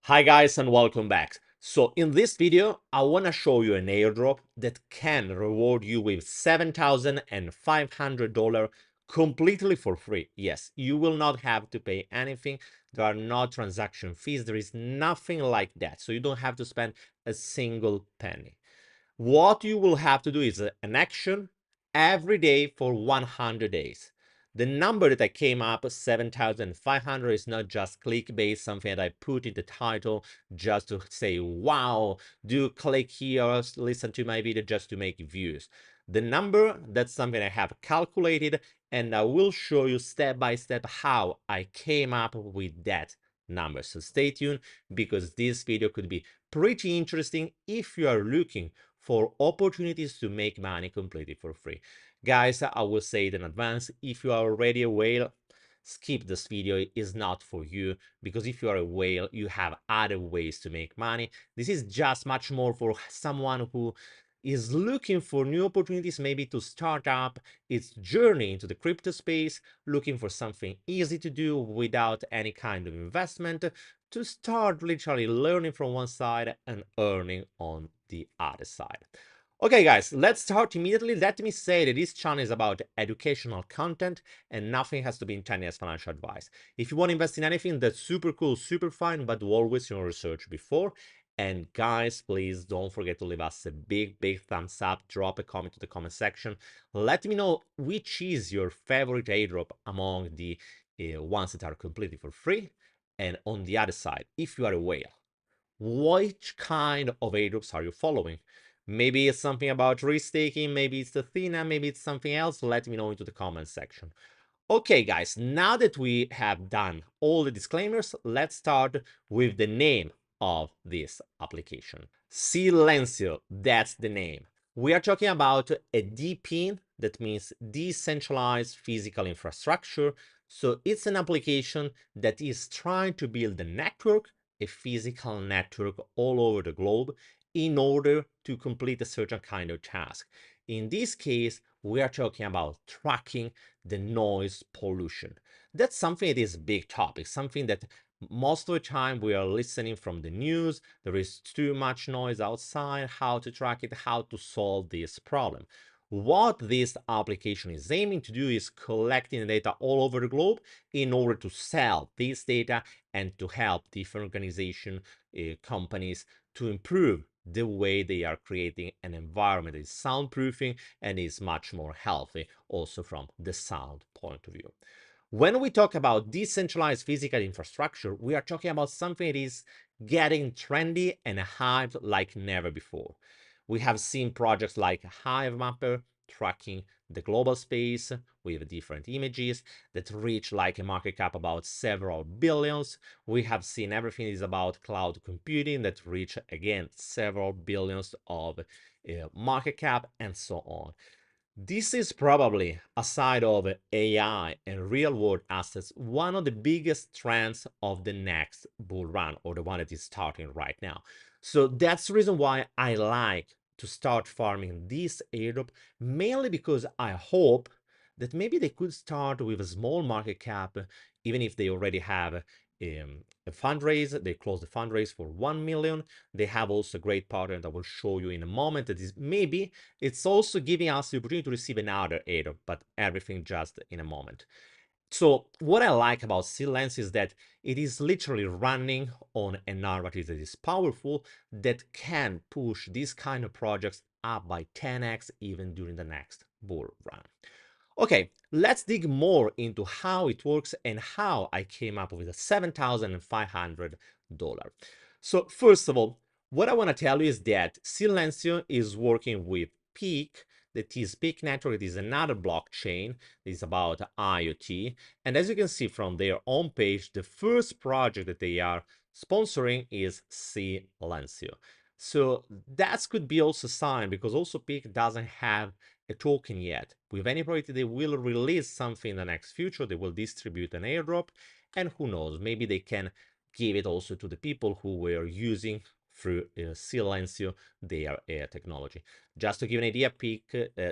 Hi guys and welcome back. So in this video, I want to show you an airdrop that can reward you with $7,500 completely for free. Yes, you will not have to pay anything. There are no transaction fees. There is nothing like that. So you don't have to spend a single penny. What you will have to do is an action every day for 100 days. The number that I came up, 7,500, is not just clickbait, something that I put in the title just to say, wow, do click here, listen to my video just to make views. The number, that's something I have calculated, and I will show you step by step how I came up with that number. So stay tuned because this video could be pretty interesting if you are looking for opportunities to make money completely for free. Guys, I will say it in advance, if you are already a whale, skip this video. It is not for you, because if you are a whale, you have other ways to make money. This is just much more for someone who is looking for new opportunities, maybe to start up its journey into the crypto space, looking for something easy to do without any kind of investment, to start literally learning from one side and earning on the other side. Okay, guys, let's start immediately. Let me say that this channel is about educational content and nothing has to be intended as financial advice. If you want to invest in anything, that's super cool, super fine, but do always your research before. And guys, please don't forget to leave us a big thumbs up, drop a comment to the comment section. Let me know which is your favorite airdrop among the ones that are completely for free. And on the other side, if you are a whale, which kind of airdrops are you following? Maybe it's something about risk taking, maybe it's Athena, maybe it's something else. Let me know into the comment section. Okay, guys, now that we have done all the disclaimers, let's start with the name of this application. Silencio, that's the name. We are talking about a DePin, that means decentralized physical infrastructure. So it's an application that is trying to build a network, a physical network all over the globe in order to complete a certain kind of task. In this case, we are talking about tracking the noise pollution. That's something that is a big topic, something that most of the time we are listening from the news. There is too much noise outside, how to track it, how to solve this problem. What this application is aiming to do is collecting data all over the globe in order to sell this data and to help different organizations, companies to improve the way they are creating an environment that is soundproofing and is much more healthy also from the sound point of view. When we talk about decentralized physical infrastructure, we are talking about something that is getting trendy and hyped like never before. We have seen projects like HiveMapper tracking the global space with different images that reach like a market cap about several billions. We have seen everything is about cloud computing that reach again several billions of market cap and so on. This is probably, aside of AI and real-world assets, one of the biggest trends of the next bull run, or the one that is starting right now. So that's the reason why I like to start farming this airdrop, mainly because I hope that maybe they could start with a small market cap, even if they already have a fundraise. They closed the fundraise for 1 million. They have also a great partner that I will show you in a moment that is maybe it's also giving us the opportunity to receive another airdrop, but everything just in a moment. So what I like about Silencio is that it is literally running on a narrative that is powerful, that can push these kind of projects up by 10x even during the next bull run. Okay, let's dig more into how it works and how I came up with a $7,500. So first of all, what I want to tell you is that Silencio is working with Peaq, that is Peaq Network. It is another blockchain. It's about IoT. And as you can see from their own page, the first project that they are sponsoring is Silencio. So that could be also a sign, because also Peaq doesn't have a token yet. With any probability, they will release something in the next future. They will distribute an airdrop, and who knows, maybe they can give it also to the people who were using through Silencio, their technology. Just to give an idea, Peaq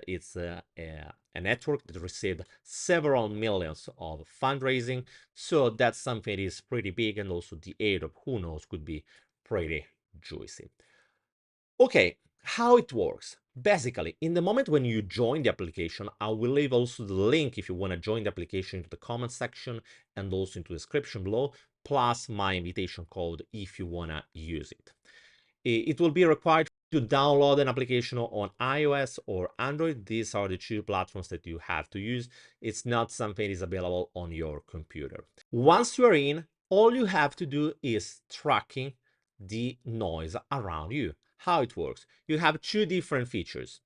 it's a network that received several millions of fundraising, so that's something that is pretty big, and also the airdrop, who knows, could be pretty juicy. Okay, how it works. Basically, in the moment when you join the application, I will leave also the link if you want to join the application into the comment section and also into the description below, plus my invitation code if you want to use it. It will be required to download an application on iOS or Android. These are the two platforms that you have to use. It's not something that is available on your computer. Once you're in, all you have to do is tracking the noise around you. How it works? You have two different features.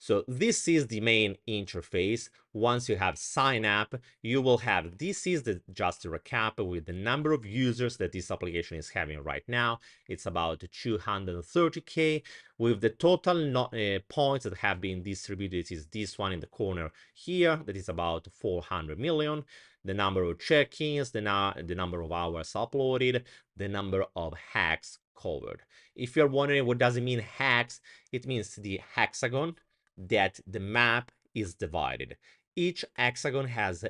So this is the main interface. Once you have sign up, you will have, this is just a recap with the number of users that this application is having right now. It's about 230K, with the total points that have been distributed is this one in the corner here, that is about 400 million. The number of check-ins, the number of hours uploaded, the number of hacks covered. If you're wondering what does it mean hacks, it means the hexagon that the map is divided. Each hexagon has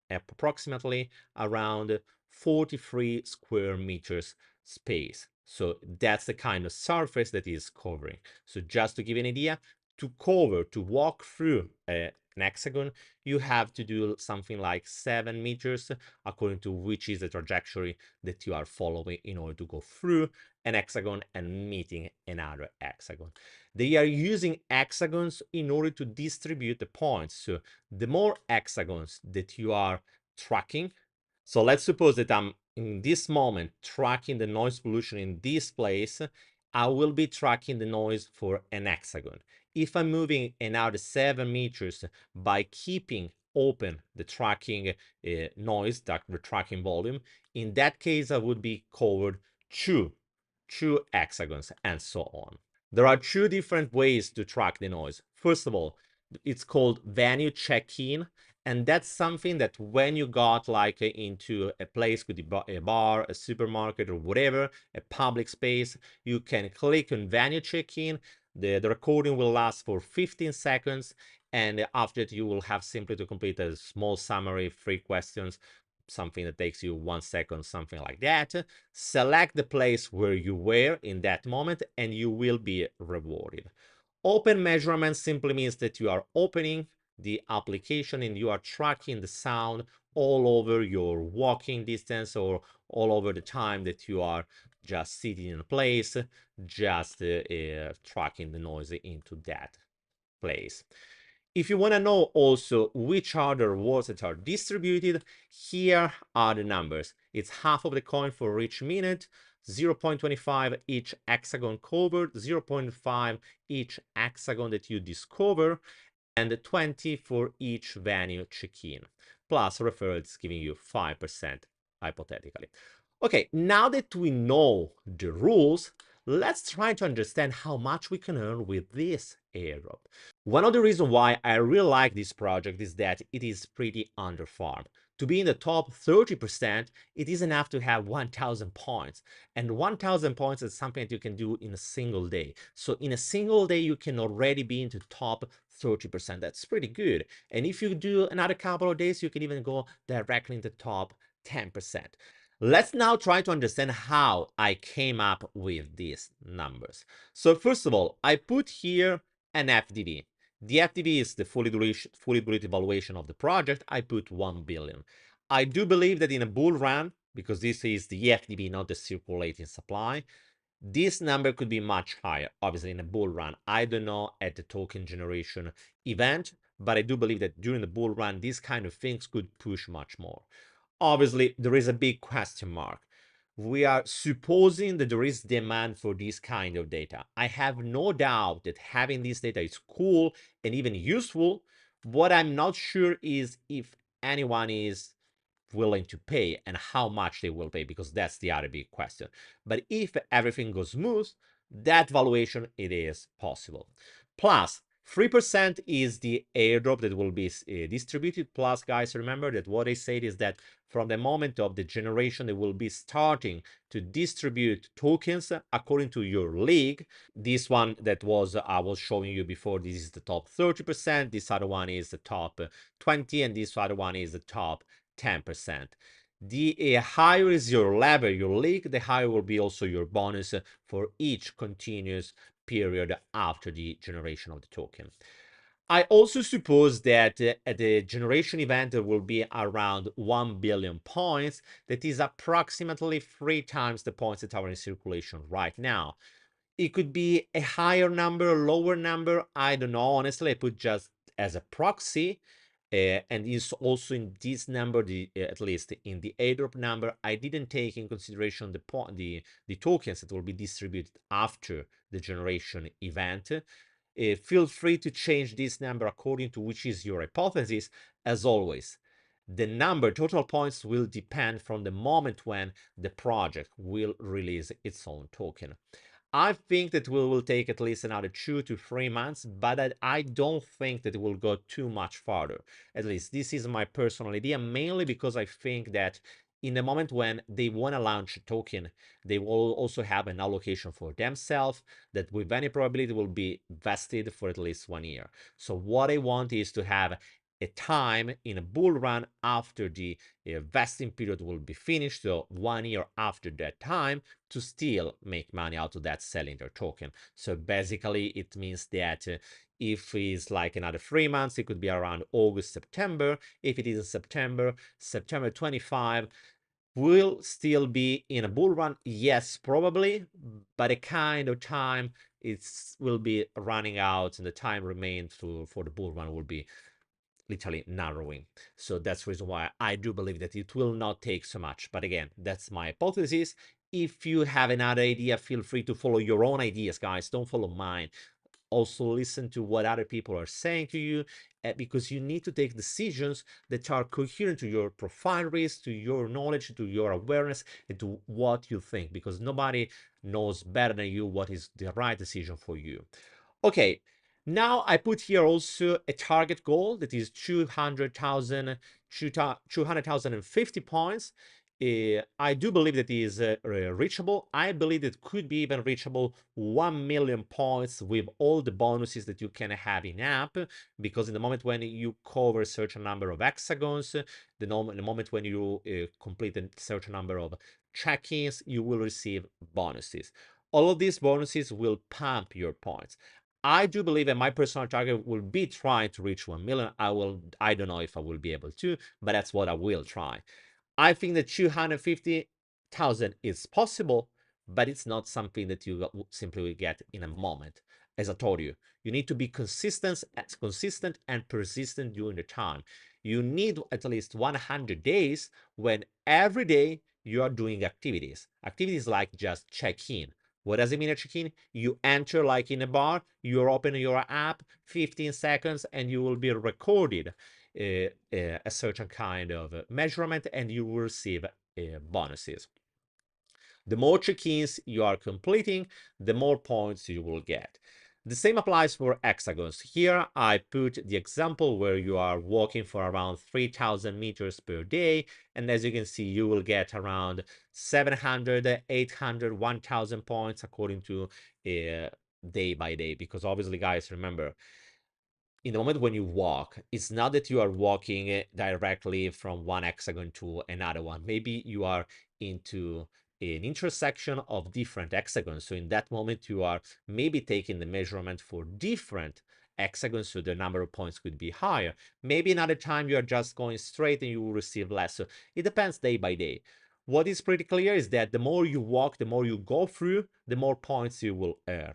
approximately around 43 square meters space. So that's the kind of surface that is covering. So just to give you an idea, to walk through an hexagon, you have to do something like 7 meters, according to which is the trajectory that you are following in order to go through an hexagon and meeting another hexagon. They are using hexagons in order to distribute the points. So the more hexagons that you are tracking, so let's suppose that I'm in this moment tracking the noise pollution in this place, I will be tracking the noise for an hexagon. If I'm moving another 7 meters by keeping open the tracking noise, the tracking volume, in that case I would be covered two hexagons, and so on. There are two different ways to track the noise. First of all, it's called venue check-in, and that's something that when you got like into a place, could be a bar, a supermarket, or whatever, a public space, you can click on venue check-in. The recording will last for 15 seconds, and after that you will have simply to complete a small summary, 3 questions, something that takes you 1 second, something like that. Select the place where you were in that moment and you will be rewarded. Open measurement simply means that you are opening the application and you are tracking the sound all over your walking distance or all over the time that you are just sitting in a place, just tracking the noise into that place. If you want to know also which are the rewards that are distributed, here are the numbers. It's half of the coin for each minute, 0.25 each hexagon covered, 0.5 each hexagon that you discover, and 20 for each venue check-in. Plus referrals giving you 5% hypothetically. Okay, now that we know the rules, let's try to understand how much we can earn with this airdrop. One of the reasons why I really like this project is that it is pretty underfarmed. To be in the top 30%, it is enough to have 1,000 points. And 1,000 points is something that you can do in a single day. So in a single day, you can already be into top 30%. That's pretty good. And if you do another couple of days, you can even go directly into top 10%. Let's now try to understand how I came up with these numbers. So first of all, I put here an FDV. The FDV is the fully diluted valuation of the project. I put 1 billion. I do believe that in a bull run, because this is the FDV, not the circulating supply, this number could be much higher, obviously in a bull run. I don't know at the token generation event, but I do believe that during the bull run, these kind of things could push much more. Obviously, there is a big question mark. We are supposing that there is demand for this kind of data. I have no doubt that having this data is cool and even useful. What I'm not sure is if anyone is willing to pay and how much they will pay, because that's the other big question. But if everything goes smooth, that valuation, it is possible. Plus, 3% is the airdrop that will be distributed. Plus, guys, remember that what I said is that from the moment of the generation, they will be starting to distribute tokens according to your league. This one that was I was showing you before, this is the top 30%. This other one is the top 20, and this other one is the top 10%. The higher is your level, your league, the higher will be also your bonus for each continuous period after the generation of the token. I also suppose that at the generation event, there will be around 1 billion points. That is approximately 3 times the points that are in circulation right now. It could be a higher number, a lower number. I don't know. Honestly, I put just as a proxy. And is also in this number, at least in the airdrop number, I didn't take in consideration the tokens that will be distributed after the generation event. Feel free to change this number according to which is your hypothesis. As always, the number total points will depend from the moment when the project will release its own token. I think that will take at least another 2 to 3 months, but I don't think that it will go too much farther. At least this is my personal idea, mainly because I think that in the moment when they want to launch a token, they will also have an allocation for themselves that with any probability will be vested for at least 1 year. So what I want is to have a time in a bull run after the vesting period will be finished, so 1 year after that time, to still make money out of that selling their token. So basically, it means that if it's like another 3 months, it could be around August, September. If it is in September, September 25, will still be in a bull run? Yes, probably, but a kind of time it will be running out, and the time remained for the bull run will be literally narrowing. So that's the reason why I do believe that it will not take so much. But again, that's my hypothesis. If you have another idea, feel free to follow your own ideas, guys. Don't follow mine. Also listen to what other people are saying to you, because you need to take decisions that are coherent to your profile risk, to your knowledge, to your awareness, and to what you think, because nobody knows better than you what is the right decision for you. Okay, now I put here also a target goal that is 200,000, 200,050 points. I do believe that is reachable. I believe it could be even reachable 1 million points with all the bonuses that you can have in app, because in the moment when you cover a certain number of hexagons, the moment when you complete a certain number of check-ins, you will receive bonuses. All of these bonuses will pump your points. I do believe that my personal target will be trying to reach 1 million. I don't know if I will be able to, but that's what I will try. I think that 250,000 is possible, but it's not something that you simply get in a moment. As I told you, you need to be consistent and persistent during the time. You need at least 100 days when every day you are doing activities. Activities like just check in. What does it mean at check-in? You enter like in a bar, you open your app, 15 seconds, and you will be recorded a certain kind of measurement, and you will receive bonuses. The more check-ins you are completing, the more points you will get. The same applies for hexagons. Here I put the example where you are walking for around 3,000 meters per day, and as you can see, you will get around 700, 800, 1,000 points according to day by day. Because obviously, guys, remember, in the moment when you walk, it's not that you are walking directly from one hexagon to another one. Maybe you are into an intersection of different hexagons. So in that moment, you are maybe taking the measurement for different hexagons, so the number of points could be higher. Maybe another time you are just going straight and you will receive less. So it depends day by day. What is pretty clear is that the more you walk, the more you go through, the more points you will earn.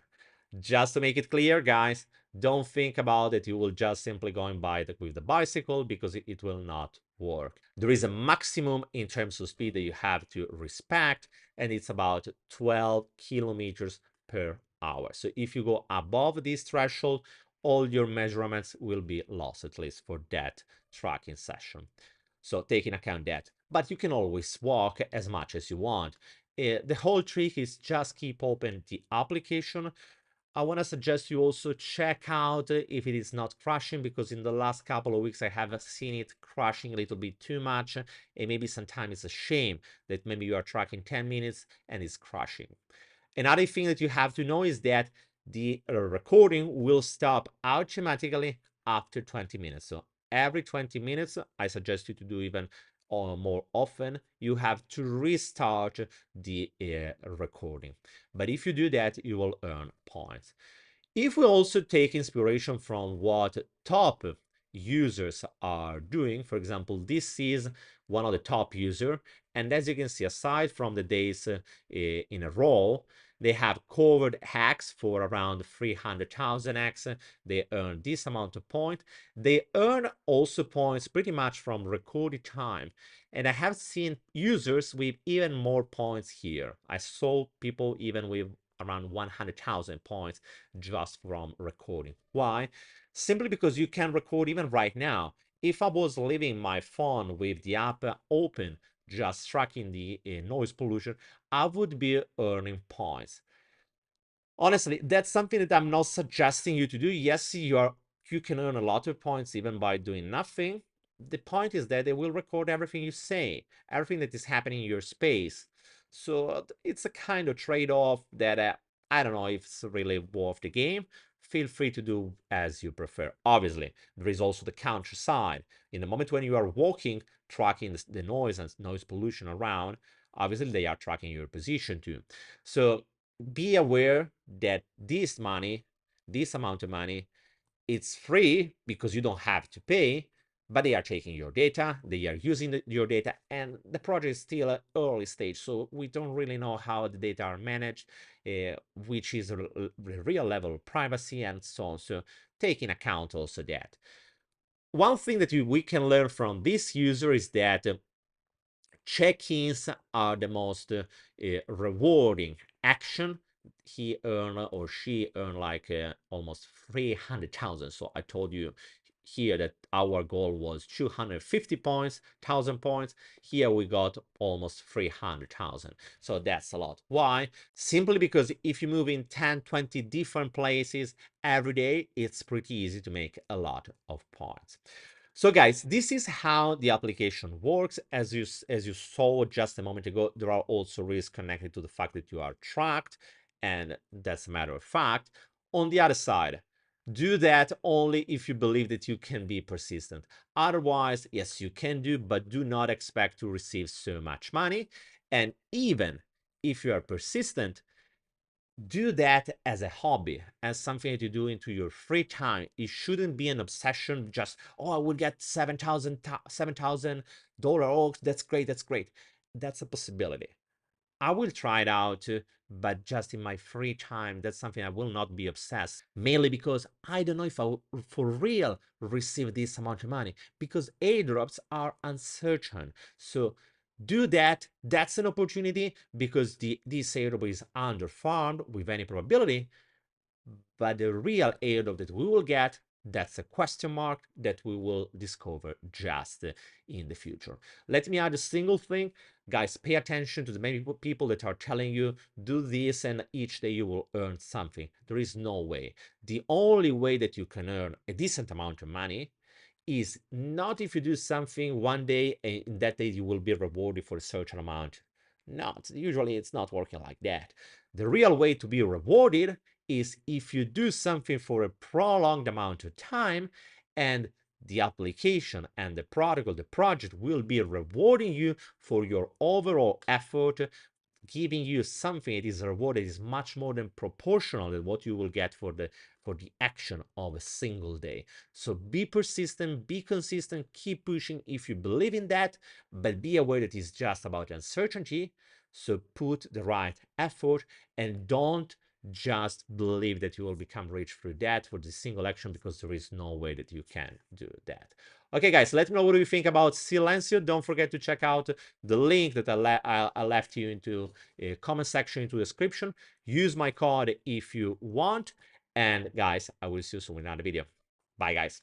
Just to make it clear, guys, don't think about it. You will just simply going by with the bicycle, because it will not work. There is a maximum in terms of speed that you have to respect, and it's about 12 kilometers per hour. So if you go above this threshold, all your measurements will be lost, at least for that tracking session. So take into account that. But you can always walk as much as you want. The whole trick is just keep open the application. I want to suggest you also check out if it is not crashing, because in the last couple of weeks I have seen it crashing a little bit too much, and maybe sometimes it's a shame that maybe you are tracking 10 minutes and it's crashing. Another thing that you have to know is that the recording will stop automatically after 20 minutes. So every 20 minutes, I suggest you to do even more often, you have to restart the recording. But if you do that, you will earn points. If we also take inspiration from what top users are doing, for example, this is one of the top user, and as you can see, aside from the days in a row, they have covered hacks for around 300,000 hacks. They earn this amount of points. They earn also points pretty much from recorded time. And I have seen users with even more points here. I saw people even with around 100,000 points just from recording. Why? Simply because you can record even right now. If I was leaving my phone with the app open, just tracking the noise pollution, I would be earning points. Honestly, that's something that I'm not suggesting you to do. Yes, you can earn a lot of points even by doing nothing. The point is that they will record everything you say, everything that is happening in your space. So it's a kind of trade-off that I don't know if it's really worth the game. Feel free to do as you prefer. Obviously, there is also the counter side. In the moment when you are walking, tracking the noise and noise pollution around, obviously they are tracking your position too. So be aware that this money, this amount of money, it's free because you don't have to pay, but they are taking your data, they are using your data, and the project is still at early stage, so we don't really know how the data are managed, which is a real level of privacy and so on. So take in account also that. One thing that we can learn from this user is that check-ins are the most rewarding action. He earned or she earned like almost 300,000. So I told you here that our goal was 250 points, 1,000 points. Here we got almost 300,000. So that's a lot. Why? Simply because if you move in 10, 20 different places every day, it's pretty easy to make a lot of points. So guys, this is how the application works. As you saw just a moment ago, there are also risks connected to the fact that you are tracked, and that's a matter of fact. On the other side, do that only if you believe that you can be persistent. Otherwise, yes, you can do, but do not expect to receive so much money. And even if you are persistent, do that as a hobby, as something that you do into your free time. It shouldn't be an obsession. Just, oh, I will get $7,000. Oh, that's great. That's great. That's a possibility. I will try it out, but just in my free time. That's something I will not be obsessed. Mainly because I don't know if I will for real receive this amount of money, because airdrops are uncertain. So do that. That's an opportunity because this airdrop is underfarmed with any probability. But the real airdrop that we will get, that's a question mark that we will discover just in the future. Let me add a single thing. Guys, pay attention to the many people that are telling you, do this and each day you will earn something. There is no way. The only way that you can earn a decent amount of money is not if you do something one day and in that day you will be rewarded for a certain amount. Not usually, it's not working like that. The real way to be rewarded is if you do something for a prolonged amount of time, and the application and the product or the project will be rewarding you for your overall effort, giving you something that is a reward that is much more than proportional than what you will get for the action of a single day. So be persistent, be consistent, keep pushing if you believe in that, but be aware that it's just about uncertainty. So put the right effort and don't just believe that you will become rich through that for this single action, because there is no way that you can do that. Okay, guys, let me know what you think about Silencio. Don't forget to check out the link that I left you into a comment section, into the description. Use my code if you want. And guys, I will see you soon in another video. Bye, guys.